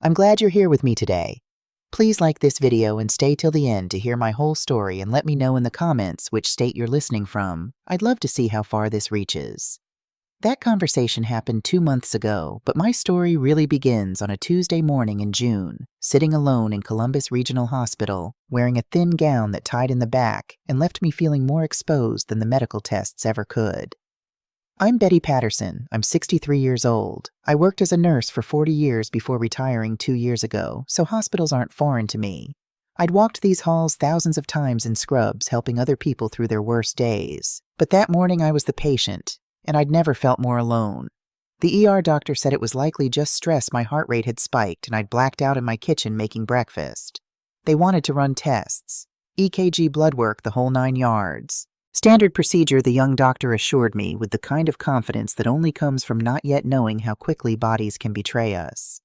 I'm glad you're here with me today. Please like this video and stay till the end to hear my whole story, and let me know in the comments which state you're listening from. I'd love to see how far this reaches. That conversation happened 2 months ago, but my story really begins on a Tuesday morning in June, sitting alone in Columbus Regional Hospital, wearing a thin gown that tied in the back and left me feeling more exposed than the medical tests ever could. I'm Betty Patterson. I'm 63 years old. I worked as a nurse for 40 years before retiring 2 years ago, so hospitals aren't foreign to me. I'd walked these halls thousands of times in scrubs, helping other people through their worst days. But that morning I was the patient, and I'd never felt more alone. The ER doctor said it was likely just stress. My heart rate had spiked, and I'd blacked out in my kitchen making breakfast. They wanted to run tests, EKG, blood work, the whole 9 yards. Standard procedure, the young doctor assured me, with the kind of confidence that only comes from not yet knowing how quickly bodies can betray us.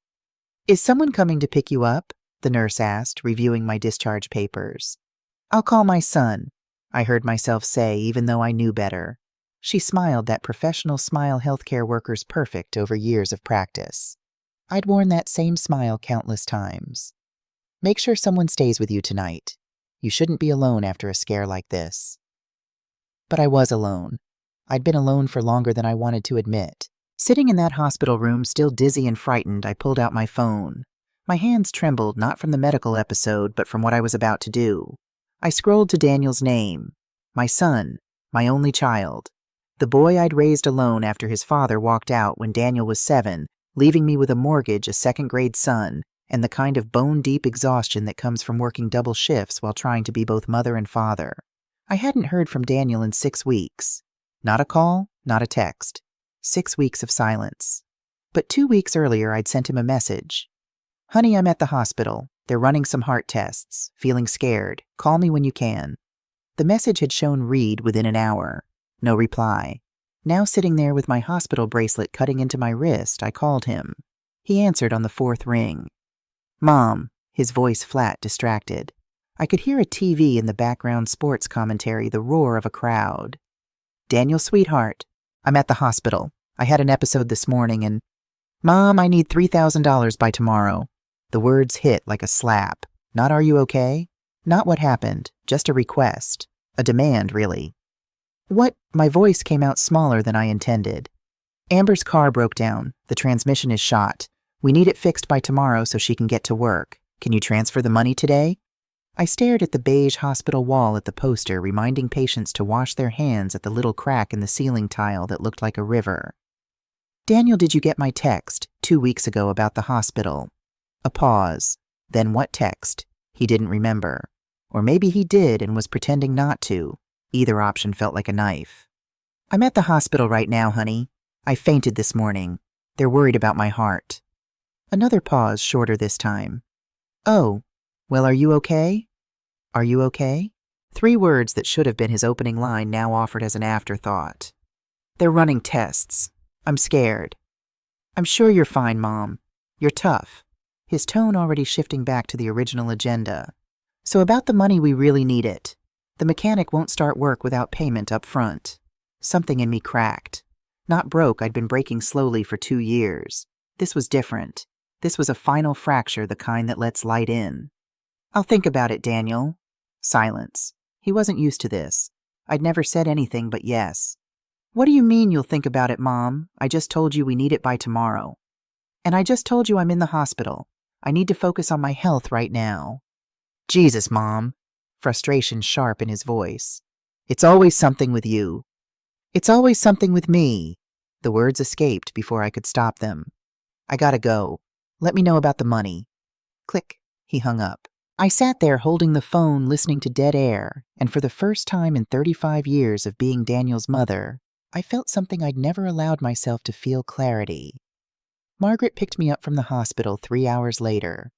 "Is someone coming to pick you up?" the nurse asked, reviewing my discharge papers. "I'll call my son," I heard myself say, even though I knew better. She smiled, that professional smile healthcare workers perfect over years of practice. I'd worn that same smile countless times. "Make sure someone stays with you tonight. You shouldn't be alone after a scare like this." But I was alone. I'd been alone for longer than I wanted to admit. Sitting in that hospital room, still dizzy and frightened, I pulled out my phone. My hands trembled, not from the medical episode, but from what I was about to do. I scrolled to Daniel's name. My son, my only child. The boy I'd raised alone after his father walked out when Daniel was 7, leaving me with a mortgage, a second-grade son, and the kind of bone-deep exhaustion that comes from working double shifts while trying to be both mother and father. I hadn't heard from Daniel in 6 weeks. Not a call, not a text. 6 weeks of silence. But 2 weeks earlier, I'd sent him a message. "Honey, I'm at the hospital. They're running some heart tests. Feeling scared. Call me when you can." The message had shown read within an hour. No reply. Now sitting there with my hospital bracelet cutting into my wrist, I called him. He answered on the 4th ring. "Mom," his voice flat, distracted. I could hear a TV in the background, sports commentary, the roar of a crowd. "Daniel, sweetheart, I'm at the hospital. I had an episode this morning and—" "Mom, I need $3,000 by tomorrow." The words hit like a slap. Not "are you okay?" Not what happened, just a request. A demand, really. "What?" My voice came out smaller than I intended. "Amber's car broke down. The transmission is shot. We need it fixed by tomorrow so she can get to work. Can you transfer the money today?" I stared at the beige hospital wall at the poster, reminding patients to wash their hands, at the little crack in the ceiling tile that looked like a river. "Daniel, did you get my text 2 weeks ago about the hospital?" A pause. Then what text? He didn't remember. Or maybe he did and was pretending not to. Either option felt like a knife. "I'm at the hospital right now, honey. I fainted this morning. They're worried about my heart." Another pause, shorter this time. "Oh, well, are you okay? Are you okay?" 3 words that should have been his opening line, now offered as an afterthought. "They're running tests. I'm scared." "I'm sure you're fine, Mom. You're tough." His tone already shifting back to the original agenda. "So about the money, we really need it. The mechanic won't start work without payment up front." Something in me cracked. Not broke, I'd been breaking slowly for 2 years. This was different. This was a final fracture, the kind that lets light in. "I'll think about it, Daniel." Silence. He wasn't used to this. I'd never said anything but yes. "What do you mean you'll think about it, Mom? I just told you we need it by tomorrow." "And I just told you I'm in the hospital. I need to focus on my health right now." "Jesus, Mom." Frustration sharp in his voice. "It's always something with you." "It's always something with me." The words escaped before I could stop them. "I gotta go. Let me know about the money." Click. He hung up. I sat there holding the phone, listening to dead air, and for the first time in 35 years of being Daniel's mother, I felt something I'd never allowed myself to feel: clarity. Margaret picked me up from the hospital 3 hours later.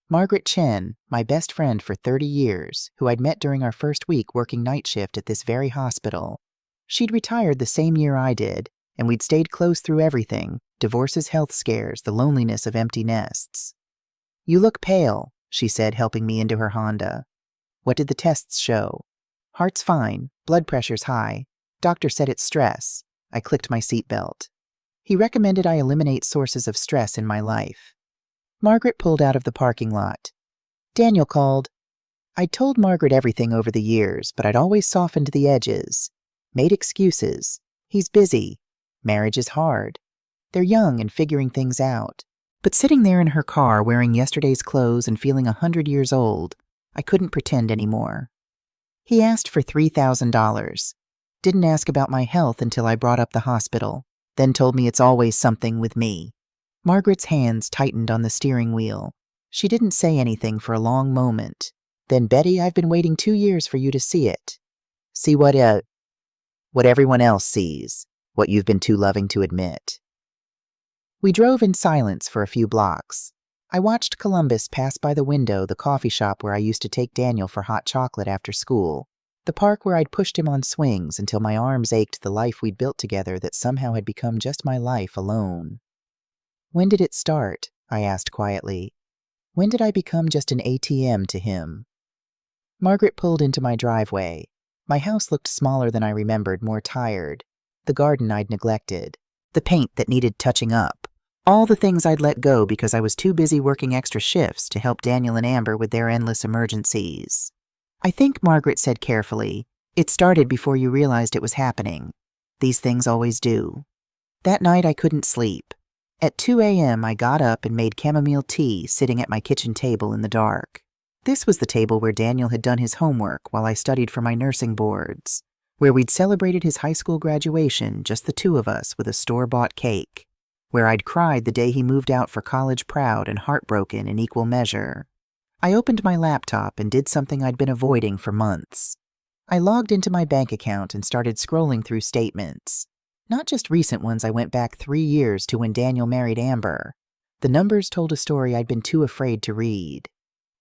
Margaret Chen, my best friend for 30 years, who I'd met during our first week working night shift at this very hospital. She'd retired the same year I did, and we'd stayed close through everything: divorces, health scares, the loneliness of empty nests. "You look pale," she said, helping me into her Honda. "What did the tests show?" "Heart's fine. Blood pressure's high. Doctor said it's stress." I clicked my seatbelt. He recommended I eliminate sources of stress in my life. Margaret pulled out of the parking lot. Daniel called. I'd told Margaret everything over the years, but I'd always softened the edges. Made excuses. He's busy. Marriage is hard. They're young and figuring things out. But sitting there in her car wearing yesterday's clothes and feeling 100 years old, I couldn't pretend anymore. He asked for $3,000. Didn't ask about my health until I brought up the hospital, then told me it's always something with me. Margaret's hands tightened on the steering wheel. She didn't say anything for a long moment. Then, Betty, I've been waiting 2 years for you to see it. See what everyone else sees, what you've been too loving to admit. We drove in silence for a few blocks. I watched Columbus pass by the window, the coffee shop where I used to take Daniel for hot chocolate after school, the park where I'd pushed him on swings until my arms ached, the life we'd built together that somehow had become just my life alone. When did it start? I asked quietly. When did I become just an ATM to him? Margaret pulled into my driveway. My house looked smaller than I remembered, more tired. The garden I'd neglected. The paint that needed touching up. All the things I'd let go because I was too busy working extra shifts to help Daniel and Amber with their endless emergencies. I think, Margaret said carefully, it started before you realized it was happening. These things always do. That night I couldn't sleep. At 2 a.m. I got up and made chamomile tea sitting at my kitchen table in the dark. This was the table where Daniel had done his homework while I studied for my nursing boards, where we'd celebrated his high school graduation, just the two of us, with a store-bought cake, where I'd cried the day he moved out for college proud and heartbroken in equal measure. I opened my laptop and did something I'd been avoiding for months. I logged into my bank account and started scrolling through statements. Not just recent ones. I went back 3 years to when Daniel married Amber. The numbers told a story I'd been too afraid to read.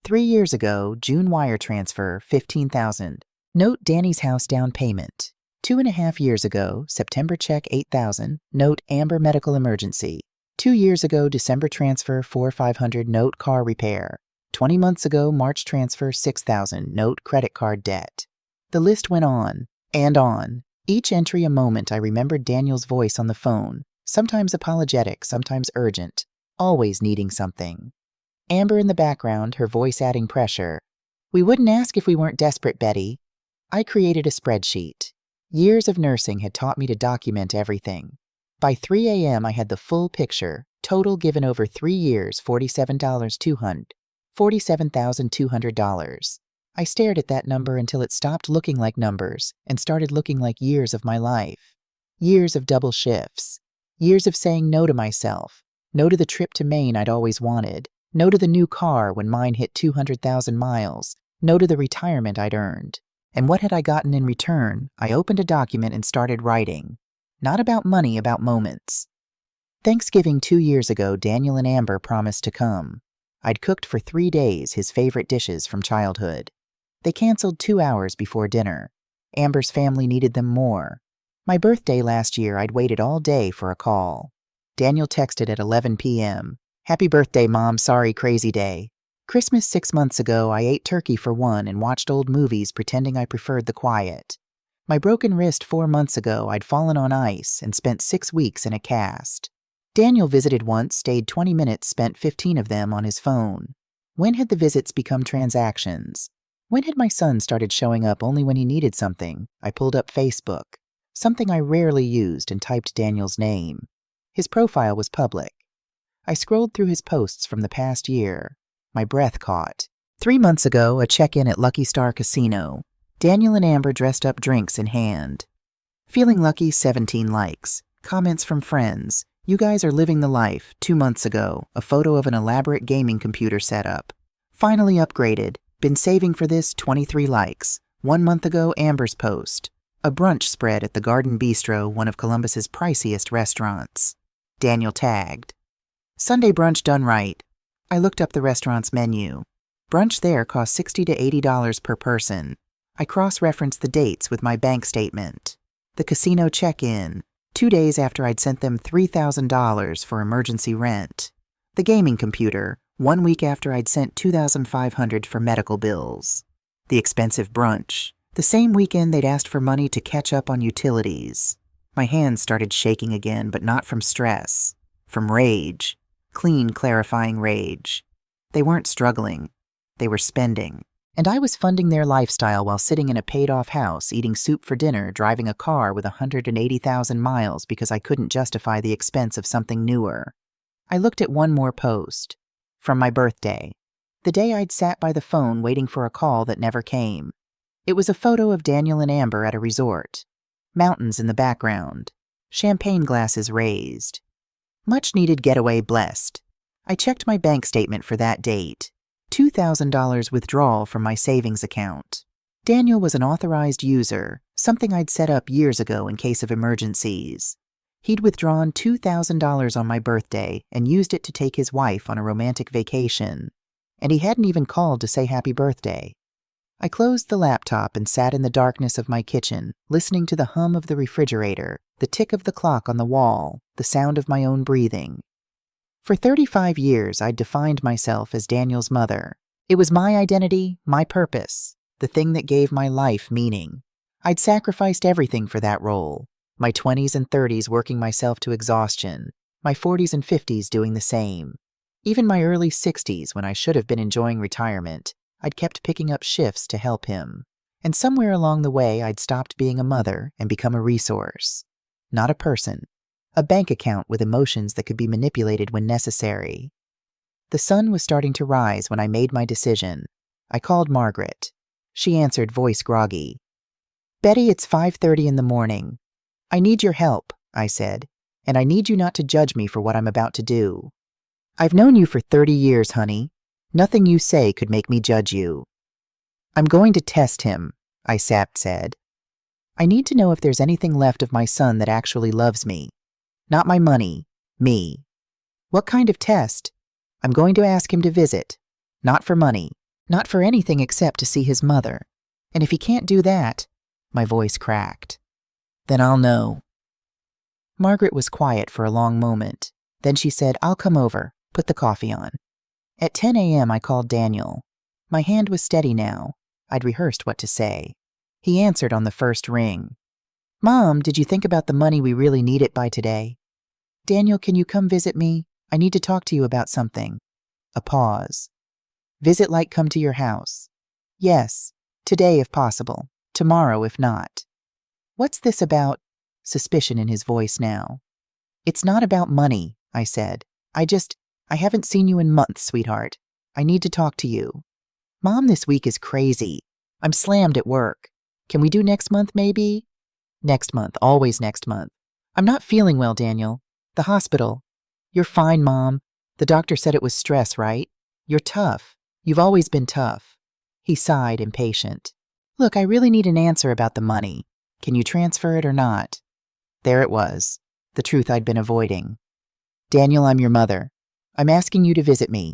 3 years ago, June wire transfer, $15,000. Note Danny's house down payment. 2.5 years ago, September check, $8,000. Note Amber medical emergency. 2 years ago, December transfer, $4,500. Note car repair. 20 months ago, March transfer, $6,000. Note credit card debt. The list went on and on. Each entry a moment I remembered Daniel's voice on the phone, sometimes apologetic, sometimes urgent, always needing something. Amber in the background, her voice adding pressure. We wouldn't ask if we weren't desperate, Betty. I created a spreadsheet. Years of nursing had taught me to document everything. By 3 a.m. I had the full picture, total given over 3 years, $47,200. I stared at that number until it stopped looking like numbers and started looking like years of my life. Years of double shifts. Years of saying no to myself. No to the trip to Maine I'd always wanted. No to the new car when mine hit 200,000 miles. No to the retirement I'd earned. And what had I gotten in return? I opened a document and started writing. Not about money, about moments. Thanksgiving 2 years ago, Daniel and Amber promised to come. I'd cooked for 3 days his favorite dishes from childhood. They canceled 2 hours before dinner. Amber's family needed them more. My birthday last year, I'd waited all day for a call. Daniel texted at 11 p.m. Happy birthday, Mom. Sorry, crazy day. Christmas 6 months ago, I ate turkey for one and watched old movies pretending I preferred the quiet. My broken wrist 4 months ago, I'd fallen on ice and spent 6 weeks in a cast. Daniel visited once, stayed 20 minutes, spent 15 of them on his phone. When had the visits become transactions? When had my son started showing up only when he needed something? I pulled up Facebook, something I rarely used, and typed Daniel's name. His profile was public. I scrolled through his posts from the past year. My breath caught. 3 months ago, a check-in at Lucky Star Casino. Daniel and Amber dressed up, drinks in hand. Feeling lucky, 17 likes. Comments from friends. You guys are living the life. 2 months ago, a photo of an elaborate gaming computer setup. Finally upgraded. Been saving for this, 23 likes. 1 month ago, Amber's post. A brunch spread at the Garden Bistro, one of Columbus's priciest restaurants. Daniel tagged. Sunday brunch done right. I looked up the restaurant's menu. Brunch there cost $60 to $80 per person. I cross-referenced the dates with my bank statement. The casino check-in, 2 days after I'd sent them $3,000 for emergency rent. The gaming computer, 1 week after I'd sent $2,500 for medical bills. The expensive brunch, the same weekend they'd asked for money to catch up on utilities. My hands started shaking again, but not from stress, from rage. Clean, clarifying rage. They weren't struggling. They were spending. And I was funding their lifestyle while sitting in a paid-off house, eating soup for dinner, driving a car with 180,000 miles because I couldn't justify the expense of something newer. I looked at one more post. From my birthday. The day I'd sat by the phone waiting for a call that never came. It was a photo of Daniel and Amber at a resort. Mountains in the background. Champagne glasses raised. Much-needed getaway blessed. I checked my bank statement for that date. $2,000 withdrawal from my savings account. Daniel was an authorized user, something I'd set up years ago in case of emergencies. He'd withdrawn $2,000 on my birthday and used it to take his wife on a romantic vacation. And he hadn't even called to say happy birthday. I closed the laptop and sat in the darkness of my kitchen, listening to the hum of the refrigerator, the tick of the clock on the wall, the sound of my own breathing. For 35 years, I'd defined myself as Daniel's mother. It was my identity, my purpose, the thing that gave my life meaning. I'd sacrificed everything for that role. My 20s and 30s working myself to exhaustion, my 40s and 50s doing the same. Even my early 60s, when I should have been enjoying retirement, I'd kept picking up shifts to help him. And somewhere along the way, I'd stopped being a mother and become a resource. Not a person. A bank account with emotions that could be manipulated when necessary. The sun was starting to rise when I made my decision. I called Margaret. She answered, voice groggy. "Betty, it's 5:30 in the morning. I need your help," I said, "and I need you not to judge me for what I'm about to do. I've known you for 30 years, honey. Nothing you say could make me judge you." "I'm going to test him," I said. "I need to know if there's anything left of my son that actually loves me. Not my money, me." "What kind of test?" "I'm going to ask him to visit. Not for money. Not for anything except to see his mother. And if he can't do that," my voice cracked, "then I'll know." Margaret was quiet for a long moment. Then she said, "I'll come over. Put the coffee on." At 10 a.m. I called Daniel. My hand was steady now. I'd rehearsed what to say. He answered on the first ring. "Mom, did you think about the money we really need it by today?" "Daniel, can you come visit me? I need to talk to you about something." A pause. "Visit like come to your house?" "Yes. Today if possible. Tomorrow if not." "What's this about?" Suspicion in his voice now. "It's not about money," I said. I haven't seen you in months, sweetheart. I need to talk to you." "Mom, this week is crazy. I'm slammed at work. Can we do next month, maybe?" "Next month, always next month." "I'm not feeling well, Daniel. The hospital." "You're fine, Mom. The doctor said it was stress, right? You're tough. You've always been tough." He sighed, impatient. "Look, I really need an answer about the money. Can you transfer it or not?" There it was, the truth I'd been avoiding. "Daniel, I'm your mother. I'm asking you to visit me.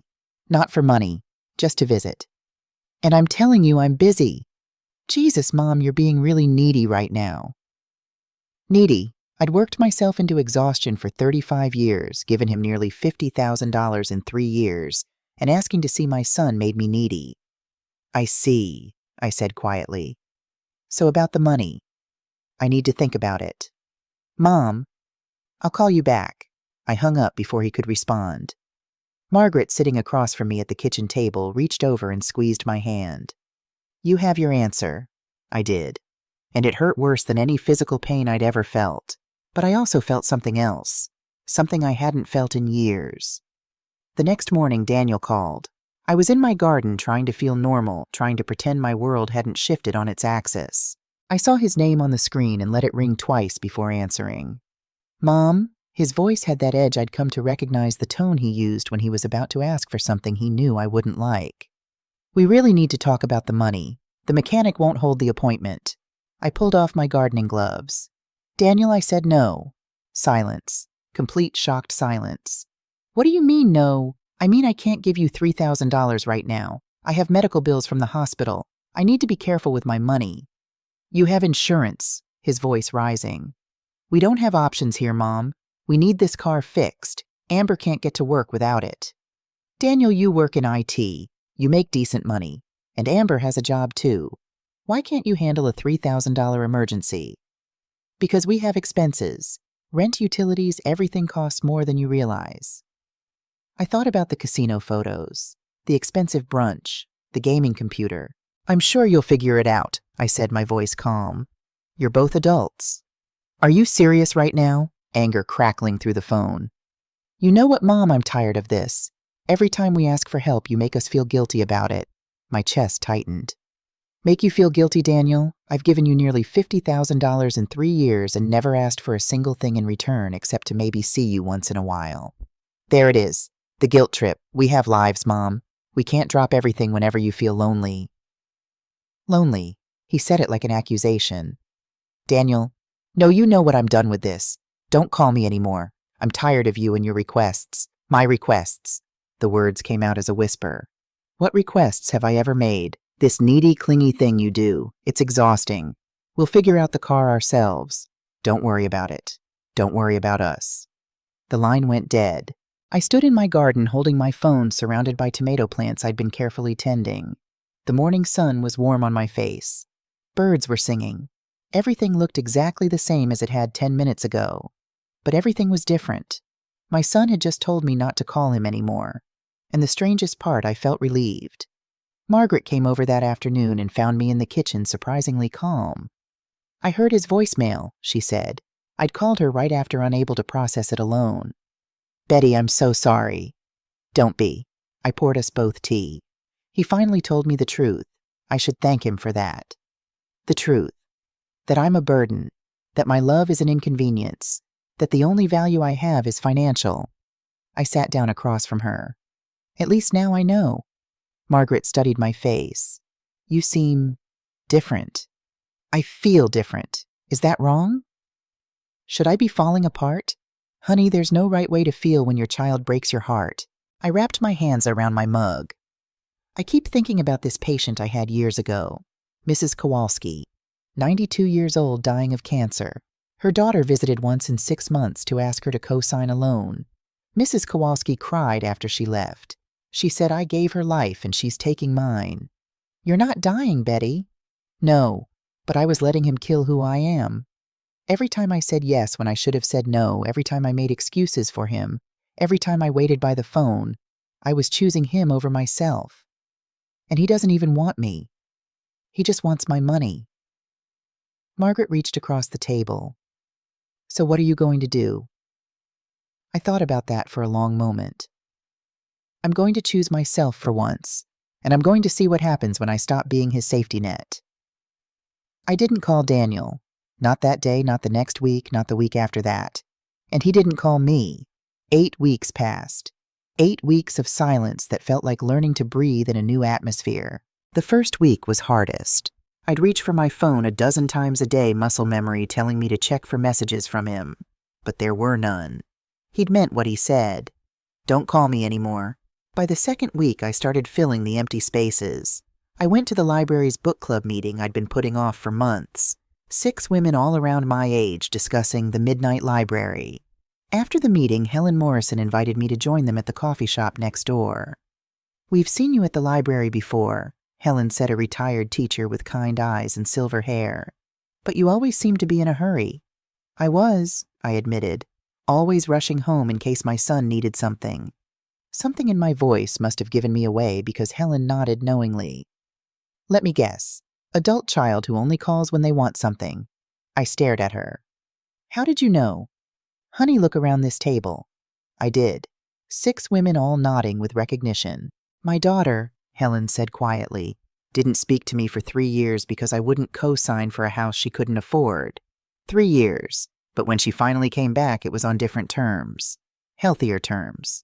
Not for money, just to visit." "And I'm telling you I'm busy." "Jesus, Mom, you're being really needy right now." Needy. I'd worked myself into exhaustion for 35 years, given him nearly $50,000 in 3 years, and asking to see my son made me needy. "I see," I said quietly. "So about the money. I need to think about it." "Mom, I'll call you back." I hung up before he could respond. Margaret, sitting across from me at the kitchen table, reached over and squeezed my hand. "You have your answer." I did. And it hurt worse than any physical pain I'd ever felt. But I also felt something else. Something I hadn't felt in years. The next morning, Daniel called. I was in my garden trying to feel normal, trying to pretend my world hadn't shifted on its axis. I saw his name on the screen and let it ring twice before answering. "Mom?" His voice had that edge I'd come to recognize the tone he used when he was about to ask for something he knew I wouldn't like. "We really need to talk about the money. The mechanic won't hold the appointment." I pulled off my gardening gloves. "Daniel," I said, "no." Silence. Complete shocked silence. "What do you mean, no?" "I mean I can't give you $3,000 right now. I have medical bills from the hospital. I need to be careful with my money." "You have insurance," his voice rising. "We don't have options here, Mom. We need this car fixed. Amber can't get to work without it." "Daniel, you work in IT. You make decent money. And Amber has a job too. Why can't you handle a $3,000 emergency?" "Because we have expenses. Rent, utilities, everything costs more than you realize." I thought about the casino photos, the expensive brunch, the gaming computer. "I'm sure you'll figure it out," I said, my voice calm. "You're both adults." "Are you serious right now?" Anger crackling through the phone. "You know what, Mom? I'm tired of this. Every time we ask for help, you make us feel guilty about it." My chest tightened. "Make you feel guilty, Daniel? I've given you nearly $50,000 in 3 years and never asked for a single thing in return except to maybe see you once in a while." "There it is. The guilt trip. We have lives, Mom. We can't drop everything whenever you feel lonely." Lonely. He said it like an accusation. "Daniel, no, you know what, I'm done with this. Don't call me anymore. I'm tired of you and your requests. My requests." The words came out as a whisper. "What requests have I ever made? This needy, clingy thing you do. It's exhausting. We'll figure out the car ourselves. Don't worry about it. Don't worry about us." The line went dead. I stood in my garden holding my phone surrounded by tomato plants I'd been carefully tending. The morning sun was warm on my face. Birds were singing. Everything looked exactly the same as it had 10 minutes ago. But everything was different. My son had just told me not to call him anymore. And the strangest part, I felt relieved. Margaret came over that afternoon and found me in the kitchen surprisingly calm. "I heard his voicemail," she said. I'd called her right after, unable to process it alone. "Betty, I'm so sorry." "Don't be." I poured us both tea. He finally told me the truth. I should thank him for that. The truth. That I'm a burden. That my love is an inconvenience. That the only value I have is financial. I sat down across from her. "At least now I know." Margaret studied my face. "You seem different." "I feel different. Is that wrong? Should I be falling apart? Honey, there's no right way to feel when your child breaks your heart." I wrapped my hands around my mug. "I keep thinking about this patient I had years ago, Mrs. Kowalski, 92 years old, dying of cancer. Her daughter visited once in 6 months to ask her to co-sign a loan. Mrs. Kowalski cried after she left. She said, 'I gave her life and she's taking mine.' You're not dying, Betty." "No, but I was letting him kill who I am. Every time I said yes when I should have said no, every time I made excuses for him, every time I waited by the phone, I was choosing him over myself. And he doesn't even want me. He just wants my money." Margaret reached across the table. "So what are you going to do?" I thought about that for a long moment. "I'm going to choose myself for once, and I'm going to see what happens when I stop being his safety net." I didn't call Daniel. Not that day, not the next week, not the week after that. And he didn't call me. 8 weeks passed. 8 weeks of silence that felt like learning to breathe in a new atmosphere. The first week was hardest. I'd reach for my phone a dozen times a day, muscle memory telling me to check for messages from him. But there were none. He'd meant what he said. "Don't call me anymore." By the second week, I started filling the empty spaces. I went to the library's book club meeting I'd been putting off for months. 6 women all around my age discussing the Midnight Library. After the meeting, Helen Morrison invited me to join them at the coffee shop next door. "We've seen you at the library before," Helen said, a retired teacher with kind eyes and silver hair. "But you always seem to be in a hurry." "I was," I admitted, "always rushing home in case my son needed something." Something in my voice must have given me away because Helen nodded knowingly. "Let me guess. Adult child who only calls when they want something." I stared at her. "How did you know?" "Honey, look around this table." I did. 6 women all nodding with recognition. "My daughter," Helen said quietly, "didn't speak to me for 3 years because I wouldn't co-sign for a house she couldn't afford. 3 years. But when she finally came back, it was on different terms. Healthier terms."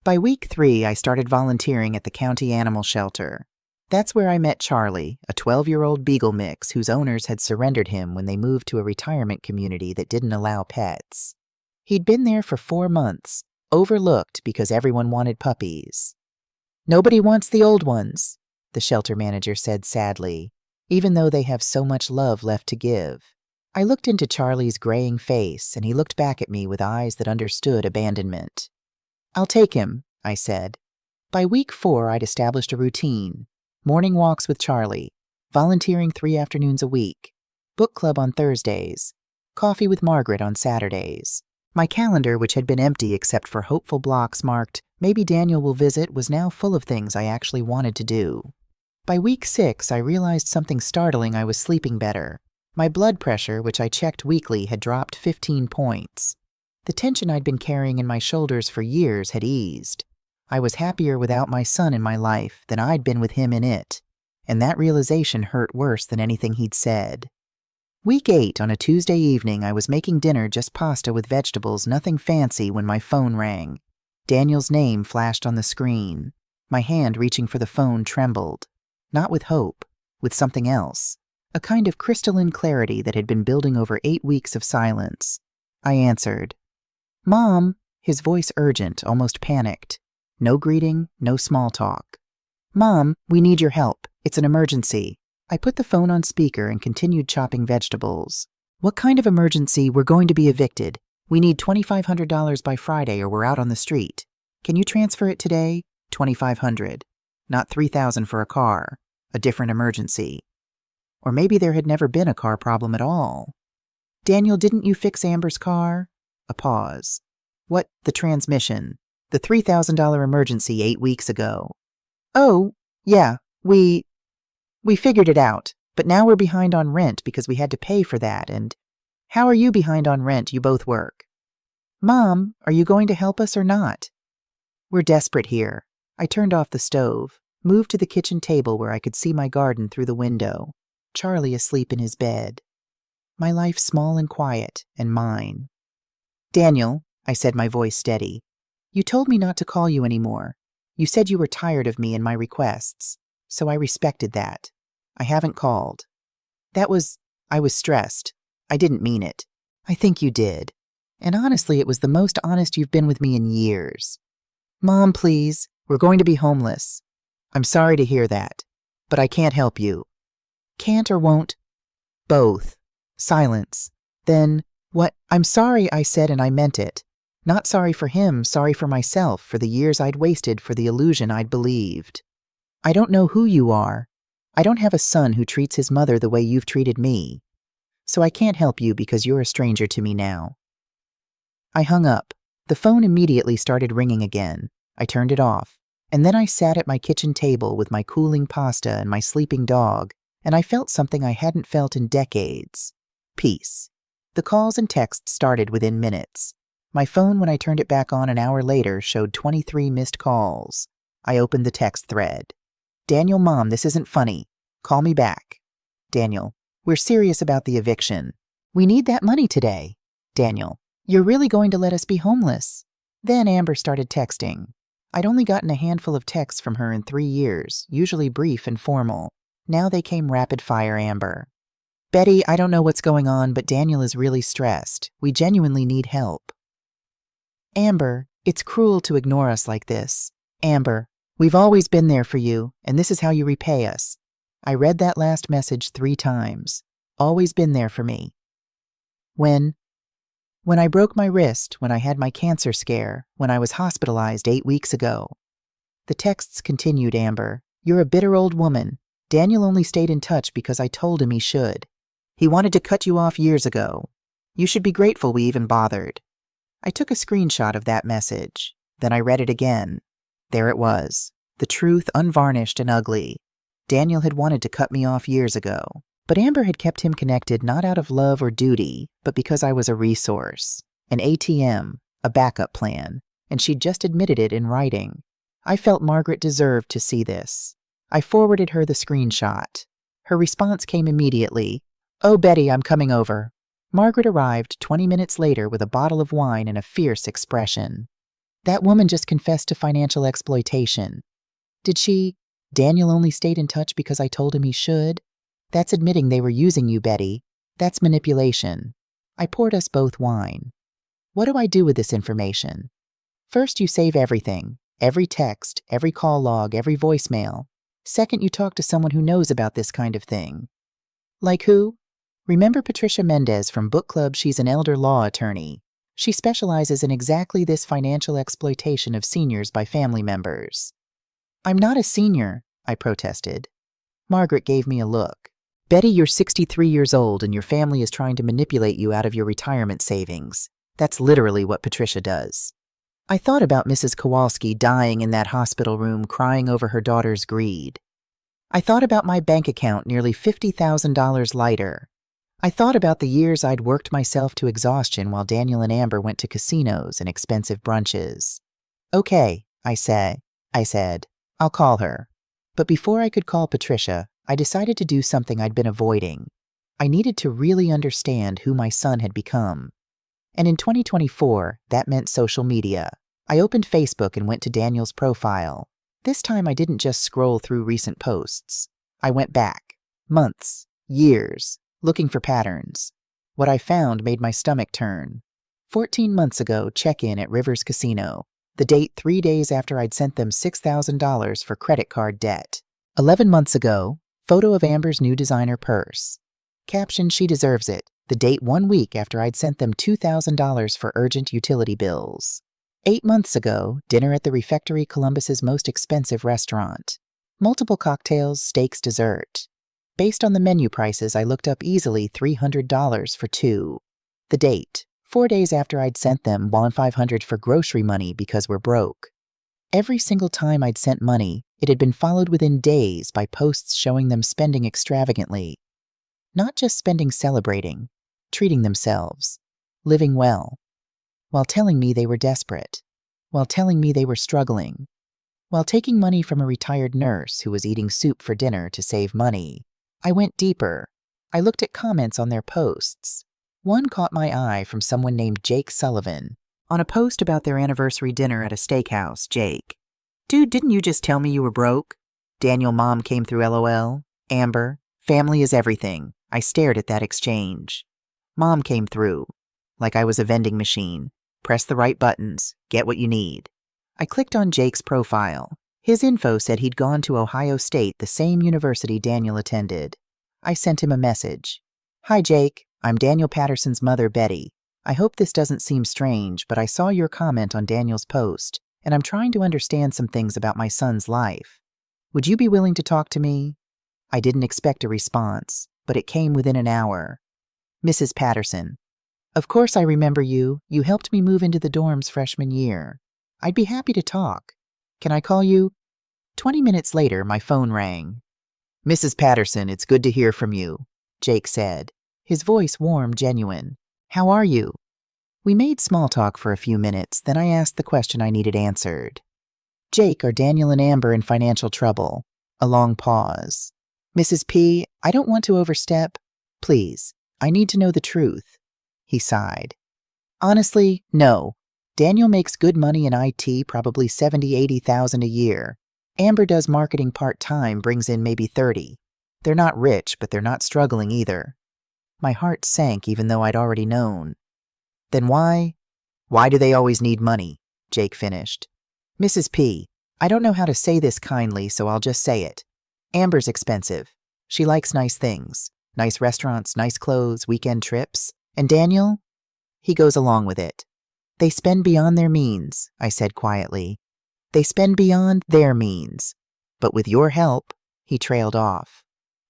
By week 3, I started volunteering at the county animal shelter. That's where I met Charlie, a 12-year-old beagle mix whose owners had surrendered him when they moved to a retirement community that didn't allow pets. He'd been there for 4 months, overlooked because everyone wanted puppies. "Nobody wants the old ones," the shelter manager said sadly, "even though they have so much love left to give." I looked into Charlie's graying face, and he looked back at me with eyes that understood abandonment. "I'll take him," I said. By week 4, I'd established a routine. Morning walks with Charlie, volunteering 3 afternoons a week, book club on Thursdays, coffee with Margaret on Saturdays. My calendar, which had been empty except for hopeful blocks marked, "Maybe Daniel will visit," was now full of things I actually wanted to do. By week 6, I realized something startling. I was sleeping better. My blood pressure, which I checked weekly, had dropped 15 points. The tension I'd been carrying in my shoulders for years had eased. I was happier without my son in my life than I'd been with him in it, and that realization hurt worse than anything he'd said. Week 8, on a Tuesday evening, I was making dinner, just pasta with vegetables, nothing fancy, when my phone rang. Daniel's name flashed on the screen. My hand reaching for the phone trembled. Not with hope, with something else. A kind of crystalline clarity that had been building over 8 weeks of silence. I answered. "Mom," his voice urgent, almost panicked. No greeting, no small talk. "Mom, we need your help. It's an emergency." I put the phone on speaker and continued chopping vegetables. "What kind of emergency? We're going to be evicted. We need $2,500 by Friday or we're out on the street. Can you transfer it today? $2,500. Not $3,000 for a car. A different emergency." Or maybe there had never been a car problem at all. "Daniel, didn't you fix Amber's car?" A pause. "What, the transmission? The $3,000 emergency 8 weeks ago." "Oh, yeah, we figured it out, but now we're behind on rent because we had to pay for that, and..." "How are you behind on rent? You both work." "Mom, are you going to help us or not?" "We're desperate here." I turned off the stove, moved to the kitchen table where I could see my garden through the window. Charlie asleep in his bed. My life small and quiet, and mine. "Daniel," I said, my voice steady, "you told me not to call you anymore. You said you were tired of me and my requests, so I respected that. I haven't called. I was stressed. I didn't mean it. I think you did. And honestly, it was the most honest you've been with me in years. Mom, please, we're going to be homeless. I'm sorry to hear that, but I can't help you." "Can't or won't?" "Both." Silence. Then, "What?" "I'm sorry," I said, and I meant it. Not sorry for him, sorry for myself, for the years I'd wasted, for the illusion I'd believed. I don't know who you are. I don't have a son who treats his mother the way you've treated me. So I can't help you because you're a stranger to me now." I hung up. The phone immediately started ringing again. I turned it off, and then I sat at my kitchen table with my cooling pasta and my sleeping dog, and I felt something I hadn't felt in decades. Peace. The calls and texts started within minutes. My phone, when I turned it back on an hour later, showed 23 missed calls. I opened the text thread. "Daniel, Mom, this isn't funny. Call me back." Daniel, "We're serious about the eviction. We need that money today." Daniel, "You're really going to let us be homeless?" Then Amber started texting. I'd only gotten a handful of texts from her in 3 years, usually brief and formal. Now they came rapid-fire. Amber, "Betty, I don't know what's going on, but Daniel is really stressed. We genuinely need help." Amber, "It's cruel to ignore us like this." Amber, "We've always been there for you, and this is how you repay us." I read that last message 3 times. Always been there for me. When I broke my wrist, when I had my cancer scare, when I was hospitalized 8 weeks ago. The texts continued. Amber, "You're a bitter old woman. Daniel only stayed in touch because I told him he should. He wanted to cut you off years ago. You should be grateful we even bothered." I took a screenshot of that message. Then I read it again. There it was. The truth, unvarnished and ugly. Daniel had wanted to cut me off years ago. But Amber had kept him connected not out of love or duty, but because I was a resource, an ATM, a backup plan, and she'd just admitted it in writing. I felt Margaret deserved to see this. I forwarded her the screenshot. Her response came immediately. "Oh, Betty, I'm coming over." Margaret arrived 20 minutes later with a bottle of wine and a fierce expression. "That woman just confessed to financial exploitation." "Did she?" "Daniel only stayed in touch because I told him he should." "That's admitting they were using you, Betty. That's manipulation." I poured us both wine. "What do I do with this information?" "First, you save everything. Every text, every call log, every voicemail. Second, you talk to someone who knows about this kind of thing." "Like who?" "Remember Patricia Mendez from book club? She's an elder law attorney. She specializes in exactly this financial exploitation of seniors by family members." "I'm not a senior," I protested. Margaret gave me a look. "Betty, you're 63 years old and your family is trying to manipulate you out of your retirement savings. That's literally what Patricia does. I thought about Mrs. Kowalski dying in that hospital room crying over her daughter's greed. I thought about my bank account nearly $50,000 lighter. I thought about the years I'd worked myself to exhaustion while Daniel and Amber went to casinos and expensive brunches. Okay, I said, I'll call her. But before I could call Patricia, I decided to do something I'd been avoiding. I needed to really understand who my son had become. And in 2024, that meant social media. I opened Facebook and went to Daniel's profile. This time I didn't just scroll through recent posts. I went back, months, years, looking for patterns. What I found made my stomach turn. 14 months ago, check-in at Rivers Casino. The date 3 days after I'd sent them $6,000 for credit card debt. 11 months ago, photo of Amber's new designer purse. Caption, she deserves it. The date 1 week after I'd sent them $2,000 for urgent utility bills. 8 months ago, dinner at the Refectory, Columbus's most expensive restaurant. Multiple cocktails, steaks, dessert. Based on the menu prices, I looked up easily $300 for two. The date, 4 days after I'd sent them $1,500 for grocery money because we're broke. Every single time I'd sent money, it had been followed within days by posts showing them spending extravagantly. Not just spending celebrating, treating themselves, living well, while telling me they were desperate, while telling me they were struggling, while taking money from a retired nurse who was eating soup for dinner to save money. I went deeper. I looked at comments on their posts. One caught my eye from someone named Jake Sullivan. On a post about their anniversary dinner at a steakhouse, Jake. Dude, didn't you just tell me you were broke? Daniel, mom came through LOL. Amber, family is everything. I stared at that exchange. Mom came through, like I was a vending machine. Press the right buttons, get what you need. I clicked on Jake's profile. His info said he'd gone to Ohio State, the same university Daniel attended. I sent him a message. Hi Jake, I'm Daniel Patterson's mother, Betty. I hope this doesn't seem strange, but I saw your comment on Daniel's post, and I'm trying to understand some things about my son's life. Would you be willing to talk to me? I didn't expect a response, but it came within an hour. Mrs. Patterson. Of course I remember you. You helped me move into the dorms freshman year. I'd be happy to talk. Can I call you? 20 minutes later, my phone rang. Mrs. Patterson, it's good to hear from you, Jake said, his voice warm, genuine. How are you? We made small talk for a few minutes, then I asked the question I needed answered. Jake, are Daniel and Amber in financial trouble? A long pause. Mrs. P, I don't want to overstep. Please, I need to know the truth. He sighed. Honestly, no. Daniel makes good money in IT, probably $70,000–$80,000 a year. Amber does marketing part-time, brings in maybe $30,000. They're not rich, but they're not struggling either. My heart sank even though I'd already known. Then why do they always need money? Jake finished. Mrs. P, I don't know how to say this kindly, so I'll just say it. Amber's expensive. She likes nice things. Nice restaurants, nice clothes, weekend trips. And Daniel? He goes along with it. They spend beyond their means, I said quietly. They spend beyond their means. But with your help, he trailed off.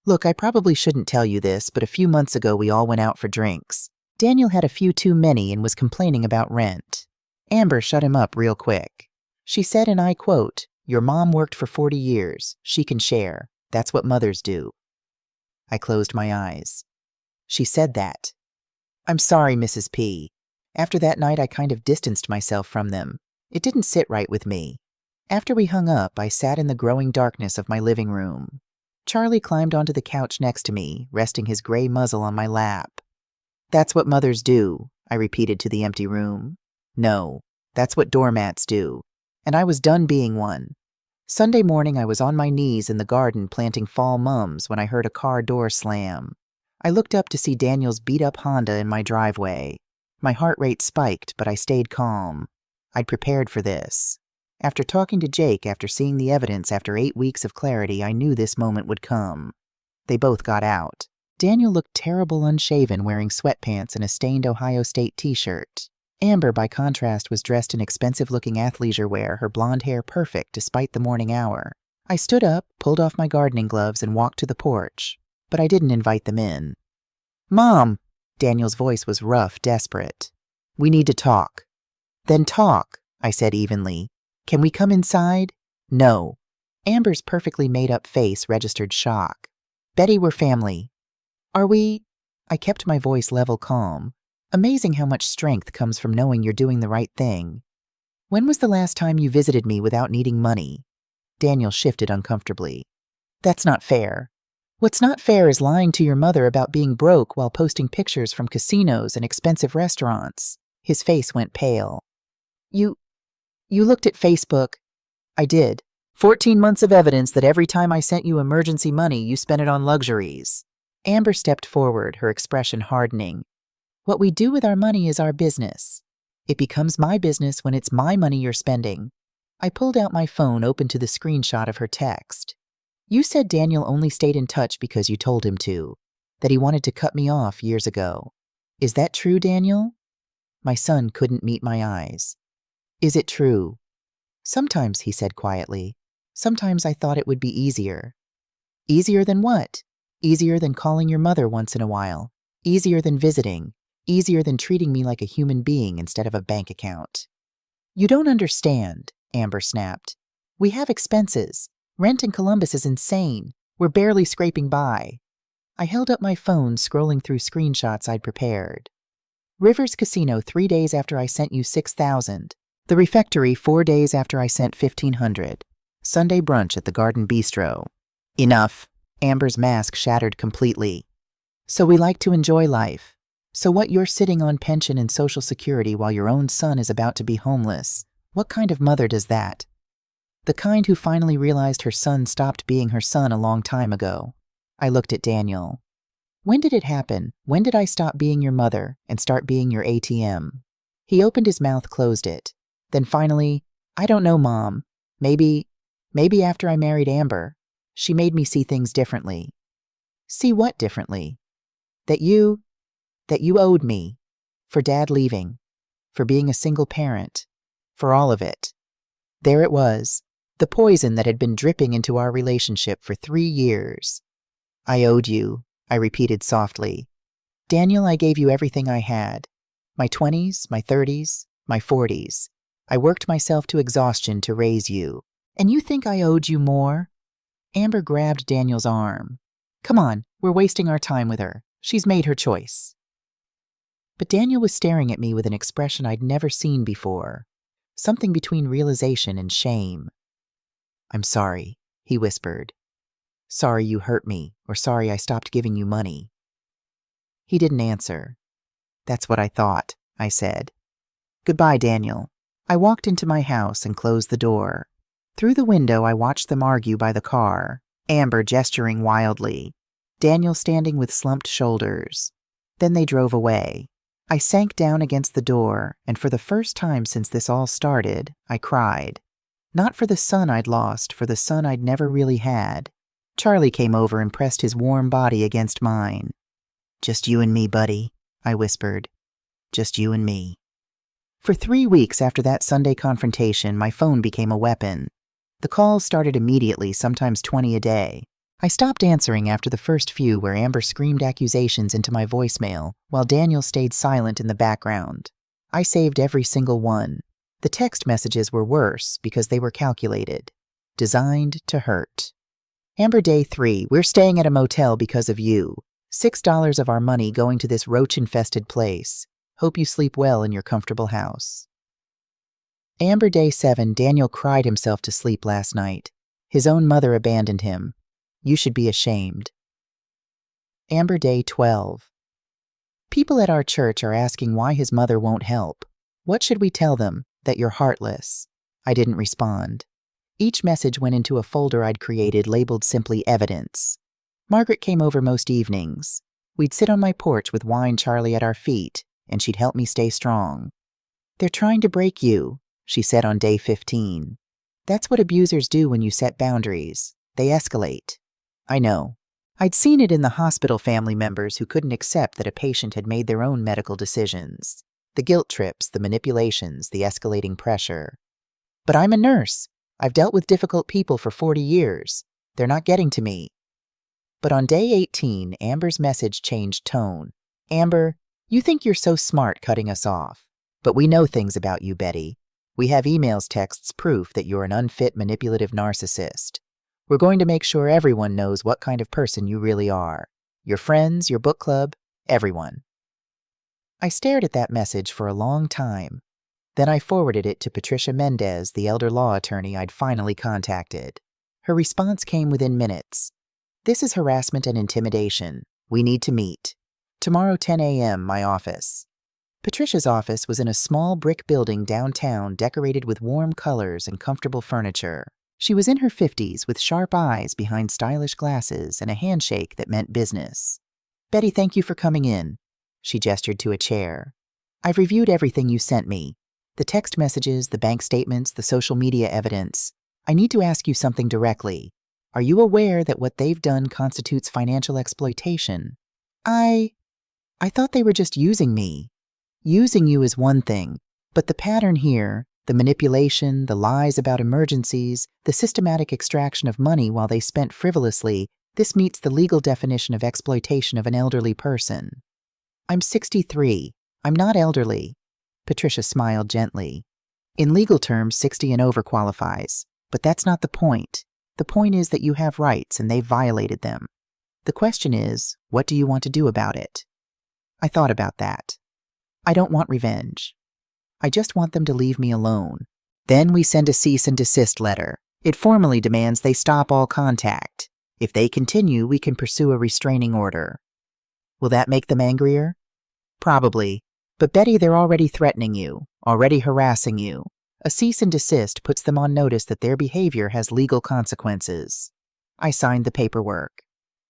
Look, I probably shouldn't tell you this, but a few months ago we all went out for drinks. Daniel had a few too many and was complaining about rent. Amber shut him up real quick. She said, and I quote, "Your mom worked for 40 years. She can share. That's what mothers do." I closed my eyes. She said that. I'm sorry, Mrs. P. After that night, I kind of distanced myself from them. It didn't sit right with me. After we hung up, I sat in the growing darkness of my living room. Charlie climbed onto the couch next to me, resting his gray muzzle on my lap. That's what mothers do, I repeated to the empty room. No, that's what doormats do. And I was done being one. Sunday morning, I was on my knees in the garden planting fall mums when I heard a car door slam. I looked up to see Daniel's beat-up Honda in my driveway. My heart rate spiked, but I stayed calm. I'd prepared for this. After talking to Jake, after seeing the evidence, after 8 weeks of clarity, I knew this moment would come. They both got out. Daniel looked terrible unshaven, wearing sweatpants and a stained Ohio State t-shirt. Amber, by contrast, was dressed in expensive-looking athleisure wear, her blonde hair perfect despite the morning hour. I stood up, pulled off my gardening gloves, and walked to the porch. But I didn't invite them in. Mom! Daniel's voice was rough, desperate. We need to talk. Then talk, I said evenly. Can we come inside? No. Amber's perfectly made-up face registered shock. Betty, we're family. Are we? I kept my voice level calm. Amazing how much strength comes from knowing you're doing the right thing. When was the last time you visited me without needing money? Daniel shifted uncomfortably. That's not fair. What's not fair is lying to your mother about being broke while posting pictures from casinos and expensive restaurants. His face went pale. You looked at Facebook. I did. 14 months of evidence that every time I sent you emergency money, you spent it on luxuries. Amber stepped forward, her expression hardening. What we do with our money is our business. It becomes my business when it's my money you're spending. I pulled out my phone, open to the screenshot of her text. You said Daniel only stayed in touch because you told him to, that he wanted to cut me off years ago. Is that true, Daniel? My son couldn't meet my eyes. Is it true? Sometimes, he said quietly. Sometimes I thought it would be easier. Easier than what? Easier than calling your mother once in a while. Easier than visiting. Easier than treating me like a human being instead of a bank account. You don't understand, Amber snapped. We have expenses. Rent in Columbus is insane. We're barely scraping by. I held up my phone, scrolling through screenshots I'd prepared. Rivers Casino 3 days after I sent you $6,000. The Refectory 4 days after I sent $1,500. Sunday brunch at the Garden Bistro. Enough. Amber's mask shattered completely. So we like to enjoy life. So what, you're sitting on pension and Social Security while your own son is about to be homeless. What kind of mother does that? The kind who finally realized her son stopped being her son a long time ago. I looked at Daniel. When did it happen? When did I stop being your mother and start being your ATM? He opened his mouth, closed it. Then finally, I don't know, Mom. Maybe after I married Amber. She made me see things differently. See what differently? That you owed me. For Dad leaving. For being a single parent. For all of it. There it was. The poison that had been dripping into our relationship for 3 years. I owed you, I repeated softly. Daniel, I gave you everything I had. My 20s, my 30s, my 40s. I worked myself to exhaustion to raise you. And you think I owed you more? Amber grabbed Daniel's arm. Come on, we're wasting our time with her. She's made her choice. But Daniel was staring at me with an expression I'd never seen before. Something between realization and shame. I'm sorry, he whispered. Sorry you hurt me, or sorry I stopped giving you money. He didn't answer. That's what I thought, I said. Goodbye, Daniel. I walked into my house and closed the door. Through the window, I watched them argue by the car, Amber gesturing wildly, Daniel standing with slumped shoulders. Then they drove away. I sank down against the door, and for the first time since this all started, I cried. Not for the son I'd lost, for the son I'd never really had. Charlie came over and pressed his warm body against mine. Just you and me, buddy, I whispered. Just you and me. For 3 weeks after that Sunday confrontation, my phone became a weapon. The calls started immediately, sometimes 20 a day. I stopped answering after the first few where Amber screamed accusations into my voicemail, while Daniel stayed silent in the background. I saved every single one. The text messages were worse because they were calculated. Designed to hurt. Amber, day 3, we're staying at a motel because of you. $6 of our money going to this roach-infested place. Hope you sleep well in your comfortable house. Amber, day 7, Daniel cried himself to sleep last night. His own mother abandoned him. You should be ashamed. Amber, day 12. People at our church are asking why his mother won't help. What should we tell them? That you're heartless? I didn't respond. Each message went into a folder I'd created labeled simply evidence. Margaret came over most evenings. We'd sit on my porch with wine Charlie at our feet, and she'd help me stay strong. They're trying to break you, she said on day 15. That's what abusers do when you set boundaries. They escalate. I know. I'd seen it in the hospital family members who couldn't accept that a patient had made their own medical decisions. The guilt trips, the manipulations, the escalating pressure. But I'm a nurse. I've dealt with difficult people for 40 years. They're not getting to me. But on day 18, Amber's message changed tone. Amber, you think you're so smart cutting us off. But we know things about you, Betty. We have emails, texts, proof that you're an unfit, manipulative narcissist. We're going to make sure everyone knows what kind of person you really are. Your friends, your book club, everyone." I stared at that message for a long time. Then I forwarded it to Patricia Mendez, the elder law attorney I'd finally contacted. Her response came within minutes. "This is harassment and intimidation. We need to meet. Tomorrow 10 a.m., my office." Patricia's office was in a small brick building downtown decorated with warm colors and comfortable furniture. She was in her 50s with sharp eyes behind stylish glasses and a handshake that meant business. "Betty, thank you for coming in." She gestured to a chair. "I've reviewed everything you sent me. The text messages, the bank statements, the social media evidence. I need to ask you something directly. Are you aware that what they've done constitutes financial exploitation?" I thought they were just using me." "Using you is one thing, but the pattern here, the manipulation, the lies about emergencies, the systematic extraction of money while they spent frivolously, this meets the legal definition of exploitation of an elderly person." "I'm 63. I'm not elderly." Patricia smiled gently. "In legal terms, 60 and over qualifies, but that's not the point. The point is that you have rights and they've violated them. The question is, what do you want to do about it?" I thought about that. "I don't want revenge. I just want them to leave me alone. Then we send a cease and desist letter. It formally demands they stop all contact. If they continue, we can pursue a restraining order." "Will that make them angrier?" "Probably. But Betty, they're already threatening you, already harassing you. A cease and desist puts them on notice that their behavior has legal consequences." I signed the paperwork.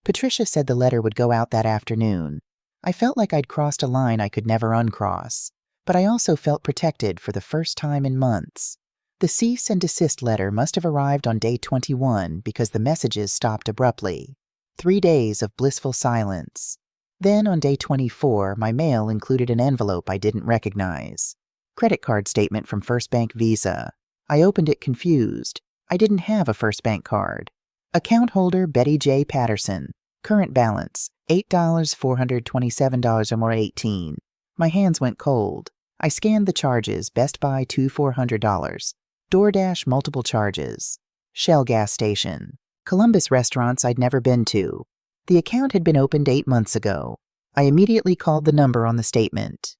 Patricia said the letter would go out that afternoon. I felt like I'd crossed a line I could never uncross, but I also felt protected for the first time in months. The cease and desist letter must have arrived on day 21 because the messages stopped abruptly. 3 days of blissful silence. Then on day 24, my mail included an envelope I didn't recognize. Credit card statement from First Bank Visa. I opened it confused. I didn't have a First Bank card. Account holder Betty J. Patterson. Current balance, $8,427.18. My hands went cold. I scanned the charges, Best Buy $2,400. DoorDash multiple charges. Shell gas station. Columbus restaurants I'd never been to. The account had been opened 8 months ago. I immediately called the number on the statement.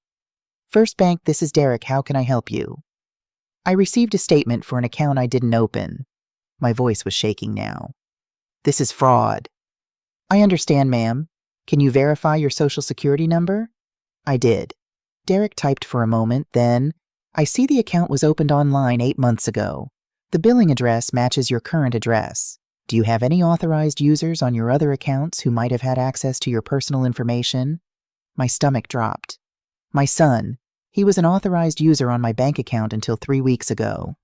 "First Bank, this is Derek. How can I help you?" "I received a statement for an account I didn't open." My voice was shaking now. "This is fraud." "I understand, ma'am. Can you verify your social security number?" I did. Derek typed for a moment, then, "I see the account was opened online 8 months ago. The billing address matches your current address. Do you have any authorized users on your other accounts who might have had access to your personal information?" My stomach dropped. "My son. He was an authorized user on my bank account until 3 weeks ago."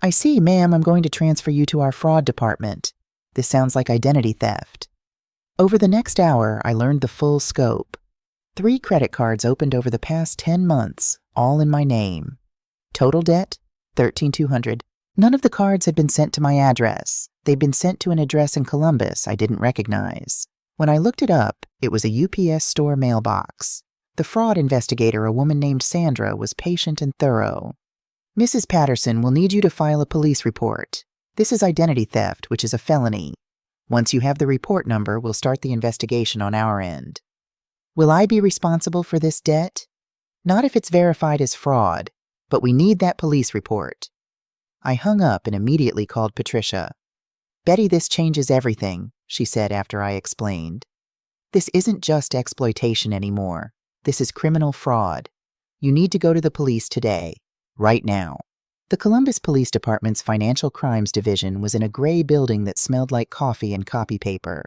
"I see, ma'am. I'm going to transfer you to our fraud department. This sounds like identity theft." Over the next hour, I learned the full scope. 3 credit cards opened over the past 10 months, all in my name. Total debt, $13,200. None of the cards had been sent to my address. They'd been sent to an address in Columbus I didn't recognize. When I looked it up, it was a UPS store mailbox. The fraud investigator, a woman named Sandra, was patient and thorough. "Mrs. Patterson will need you to file a police report. This is identity theft, which is a felony. Once you have the report number, we'll start the investigation on our end." "Will I be responsible for this debt?" "Not if it's verified as fraud, but we need that police report." I hung up and immediately called Patricia. "Betty, this changes everything," she said after I explained. "This isn't just exploitation anymore. This is criminal fraud. You need to go to the police today, right now." The Columbus Police Department's Financial Crimes Division was in a gray building that smelled like coffee and copy paper.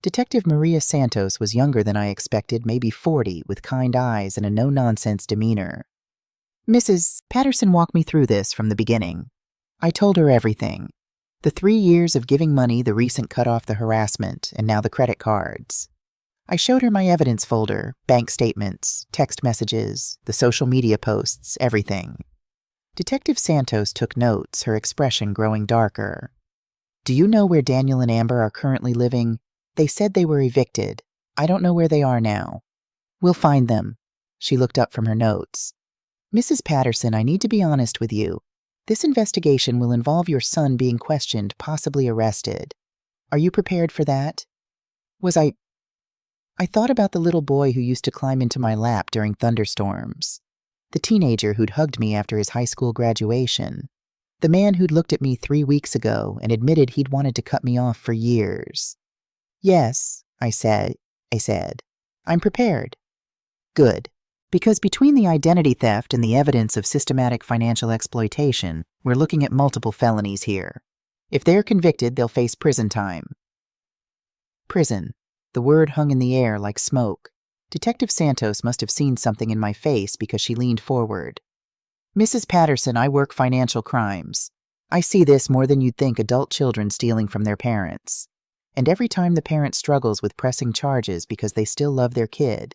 Detective Maria Santos was younger than I expected, maybe 40, with kind eyes and a no-nonsense demeanor. "Mrs. Patterson walked me through this from the beginning. I told her everything. The 3 years of giving money, the recent cut off the harassment, and now the credit cards. I showed her my evidence folder, bank statements, text messages, the social media posts, everything." Detective Santos took notes, her expression growing darker. "Do you know where Daniel and Amber are currently living? They said they were evicted. I don't know where they are now." "We'll find them." She looked up from her notes. Mrs. Patterson, I need to be honest with you. This investigation will involve your son being questioned, possibly arrested. Are you prepared for that? I thought about the little boy who used to climb into my lap during thunderstorms. The teenager who'd hugged me after his high school graduation. The man who'd looked at me 3 weeks ago and admitted he'd wanted to cut me off for years. Yes, I said. I'm prepared. Good. Because between the identity theft and the evidence of systematic financial exploitation, we're looking at multiple felonies here. If they're convicted, they'll face prison time. Prison. The word hung in the air like smoke. Detective Santos must have seen something in my face because she leaned forward. Mrs. Patterson, I work financial crimes. I see this more than you'd think, adult children stealing from their parents. And every time the parent struggles with pressing charges because they still love their kid.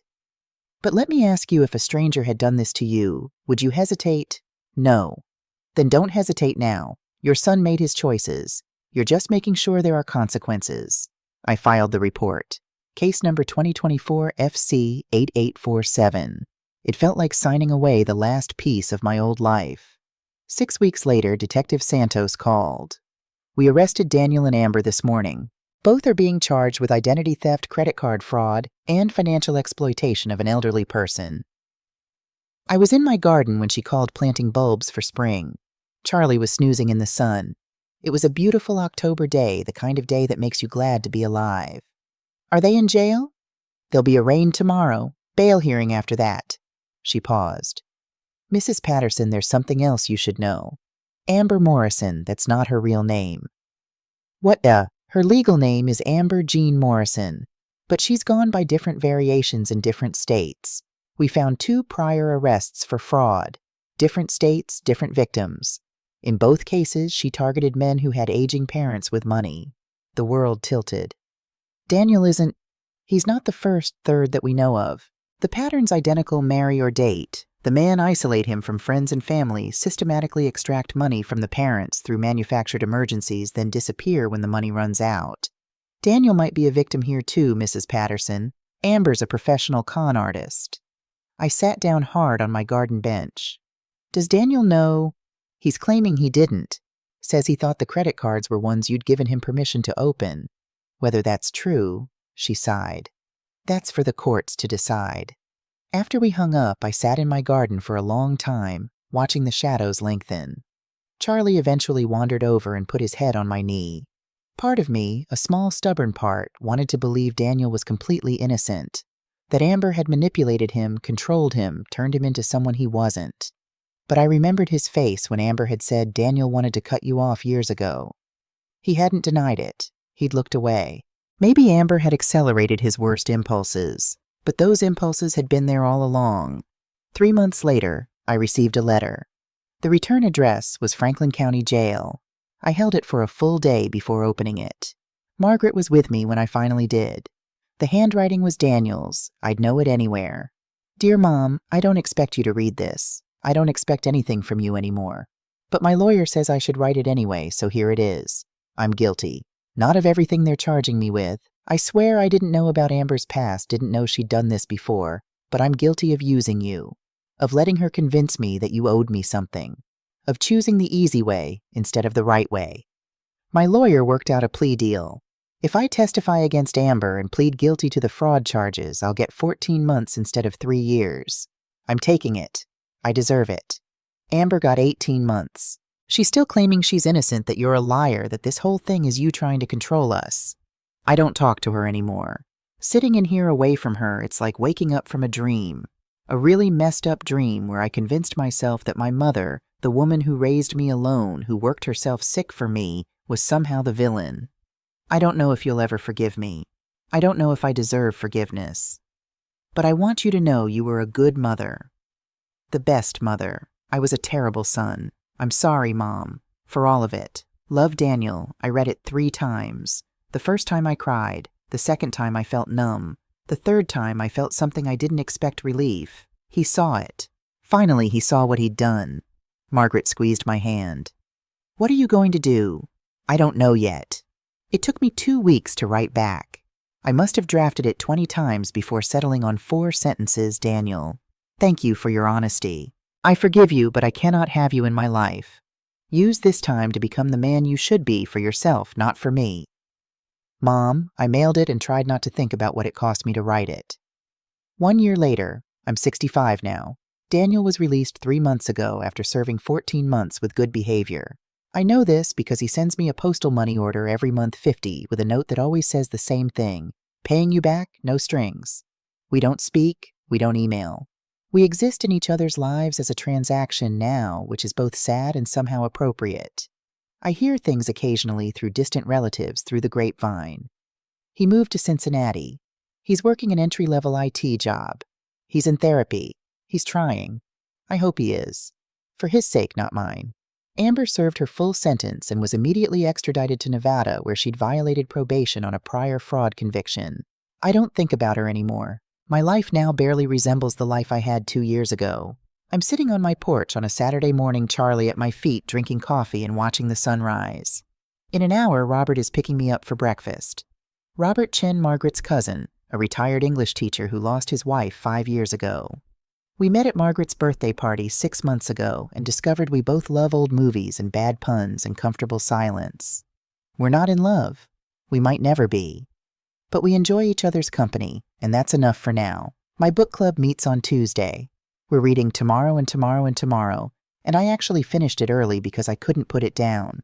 But let me ask you, if a stranger had done this to you, would you hesitate? No. Then don't hesitate now. Your son made his choices. You're just making sure there are consequences. I filed the report. Case number 2024 FC 8847. It felt like signing away the last piece of my old life. 6 weeks later, Detective Santos called. We arrested Daniel and Amber this morning. Both are being charged with identity theft, credit card fraud, and financial exploitation of an elderly person. I was in my garden when she called, planting bulbs for spring. Charlie was snoozing in the sun. It was a beautiful October day, the kind of day that makes you glad to be alive. Are they in jail? They'll be arraigned tomorrow. Bail hearing after that. She paused. Mrs. Patterson, there's something else you should know. Amber Morrison, that's not her real name. Her legal name is Amber Jean Morrison, but she's gone by different variations in different states. We found 2 prior arrests for fraud. Different states, different victims. In both cases, she targeted men who had aging parents with money. The world tilted. Daniel he's not the first third that we know of. The pattern's identical: marry or date. The man isolate him from friends and family, systematically extract money from the parents through manufactured emergencies, then disappear when the money runs out. Daniel might be a victim here too, Mrs. Patterson. Amber's a professional con artist. I sat down hard on my garden bench. Does Daniel know? He's claiming he didn't. Says he thought the credit cards were ones you'd given him permission to open. Whether that's true, she sighed. That's for the courts to decide. After we hung up, I sat in my garden for a long time, watching the shadows lengthen. Charlie eventually wandered over and put his head on my knee. Part of me, a small stubborn part, wanted to believe Daniel was completely innocent, that Amber had manipulated him, controlled him, turned him into someone he wasn't. But I remembered his face when Amber had said Daniel wanted to cut you off years ago. He hadn't denied it. He'd looked away. Maybe Amber had accelerated his worst impulses, but those impulses had been there all along. 3 months later, I received a letter. The return address was Franklin County Jail. I held it for a full day before opening it. Margaret was with me when I finally did. The handwriting was Daniel's. I'd know it anywhere. Dear Mom, I don't expect you to read this. I don't expect anything from you anymore. But my lawyer says I should write it anyway, so here it is. I'm guilty. Not of everything they're charging me with. I swear I didn't know about Amber's past, didn't know she'd done this before, but I'm guilty of using you, of letting her convince me that you owed me something, of choosing the easy way instead of the right way. My lawyer worked out a plea deal. If I testify against Amber and plead guilty to the fraud charges, I'll get 14 months instead of 3 years. I'm taking it. I deserve it. Amber got 18 months. She's still claiming she's innocent, that you're a liar, that this whole thing is you trying to control us. I don't talk to her anymore. Sitting in here away from her, it's like waking up from a dream. A really messed up dream where I convinced myself that my mother, the woman who raised me alone, who worked herself sick for me, was somehow the villain. I don't know if you'll ever forgive me. I don't know if I deserve forgiveness. But I want you to know you were a good mother. The best mother. I was a terrible son. I'm sorry, Mom, for all of it. Love, Daniel. I read it 3 times. The first time I cried. The second time I felt numb. The third time I felt something I didn't expect: relief. He saw it. Finally, he saw what he'd done. Margaret squeezed my hand. What are you going to do? I don't know yet. It took me 2 weeks to write back. I must have drafted it 20 times before settling on 4 sentences, Daniel. Thank you for your honesty. I forgive you, but I cannot have you in my life. Use this time to become the man you should be for yourself, not for me. Mom, I mailed it and tried not to think about what it cost me to write it. 1 year later, I'm 65 now. Daniel was released 3 months ago after serving 14 months with good behavior. I know this because he sends me a postal money order every month 50 with a note that always says the same thing, paying you back, no strings. We don't speak, we don't email. We exist in each other's lives as a transaction now, which is both sad and somehow appropriate. I hear things occasionally through distant relatives through the grapevine. He moved to Cincinnati. He's working an entry-level IT job. He's in therapy. He's trying. I hope he is. For his sake, not mine. Amber served her full sentence and was immediately extradited to Nevada, where she'd violated probation on a prior fraud conviction. I don't think about her anymore. My life now barely resembles the life I had 2 years ago. I'm sitting on my porch on a Saturday morning, Charlie at my feet, drinking coffee and watching the sun rise. In an hour, Robert is picking me up for breakfast. Robert Chen, Margaret's cousin, a retired English teacher who lost his wife 5 years ago. We met at Margaret's birthday party 6 months ago and discovered we both love old movies and bad puns and comfortable silence. We're not in love. We might never be. But we enjoy each other's company, and that's enough for now. My book club meets on Tuesday. We're reading Tomorrow and Tomorrow and Tomorrow, and I actually finished it early because I couldn't put it down.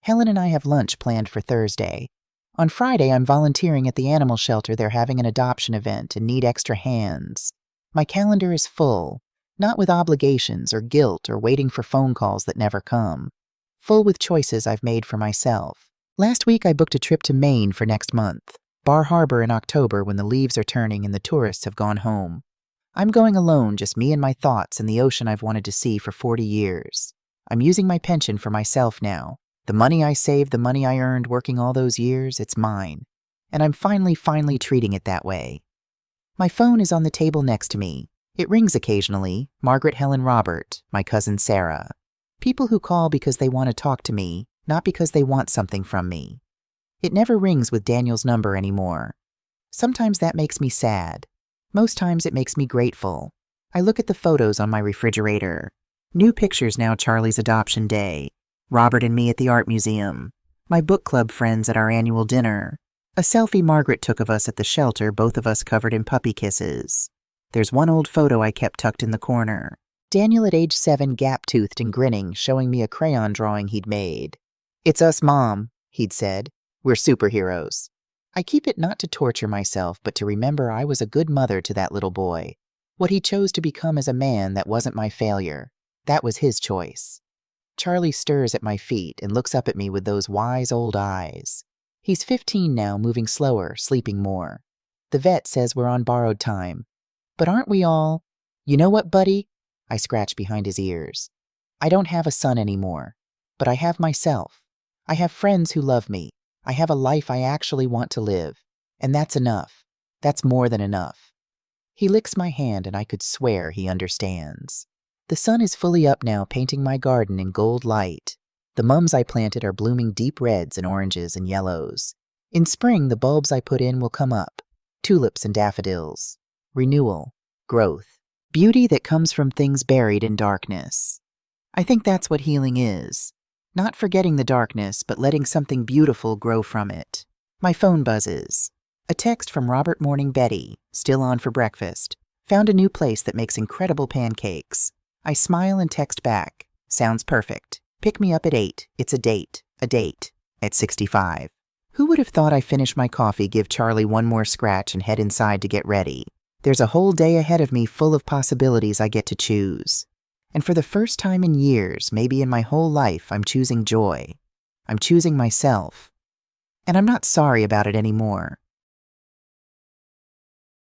Helen and I have lunch planned for Thursday. On Friday, I'm volunteering at the animal shelter. They're having an adoption event and need extra hands. My calendar is full, not with obligations or guilt or waiting for phone calls that never come. Full with choices I've made for myself. Last week, I booked a trip to Maine for next month. Bar Harbor in October when the leaves are turning and the tourists have gone home. I'm going alone, just me and my thoughts and the ocean I've wanted to see for 40 years. I'm using my pension for myself now. The money I saved, the money I earned working all those years, it's mine. And I'm finally treating it that way. My phone is on the table next to me. It rings occasionally. Margaret, Helen, Robert, my cousin Sarah. People who call because they want to talk to me, not because they want something from me. It never rings with Daniel's number anymore. Sometimes that makes me sad. Most times it makes me grateful. I look at the photos on my refrigerator. New pictures now, Charlie's adoption day. Robert and me at the art museum. My book club friends at our annual dinner. A selfie Margaret took of us at the shelter, both of us covered in puppy kisses. There's one old photo I kept tucked in the corner. Daniel at age 7, gap-toothed and grinning, showing me a crayon drawing he'd made. "It's us, Mom," he'd said. "We're superheroes." I keep it not to torture myself, but to remember I was a good mother to that little boy. What he chose to become as a man, that wasn't my failure. That was his choice. Charlie stirs at my feet and looks up at me with those wise old eyes. He's 15 now, moving slower, sleeping more. The vet says we're on borrowed time. But aren't we all? "You know what, buddy?" I scratch behind his ears. "I don't have a son anymore. But I have myself. I have friends who love me. I have a life I actually want to live. And that's enough. That's more than enough." He licks my hand and I could swear he understands. The sun is fully up now, painting my garden in gold light. The mums I planted are blooming deep reds and oranges and yellows. In spring, the bulbs I put in will come up. Tulips and daffodils. Renewal. Growth. Beauty that comes from things buried in darkness. I think that's what healing is. Not forgetting the darkness, but letting something beautiful grow from it. My phone buzzes. A text from Robert Morning Betty, still on for breakfast. Found a new place that makes incredible pancakes. I smile and text back. Sounds perfect. Pick me up at 8. It's a date. At 65. Who would have thought I finish my coffee, give Charlie one more scratch, and head inside to get ready? There's a whole day ahead of me full of possibilities I get to choose. And for the first time in years, maybe in my whole life, I'm choosing joy. I'm choosing myself. And I'm not sorry about it anymore.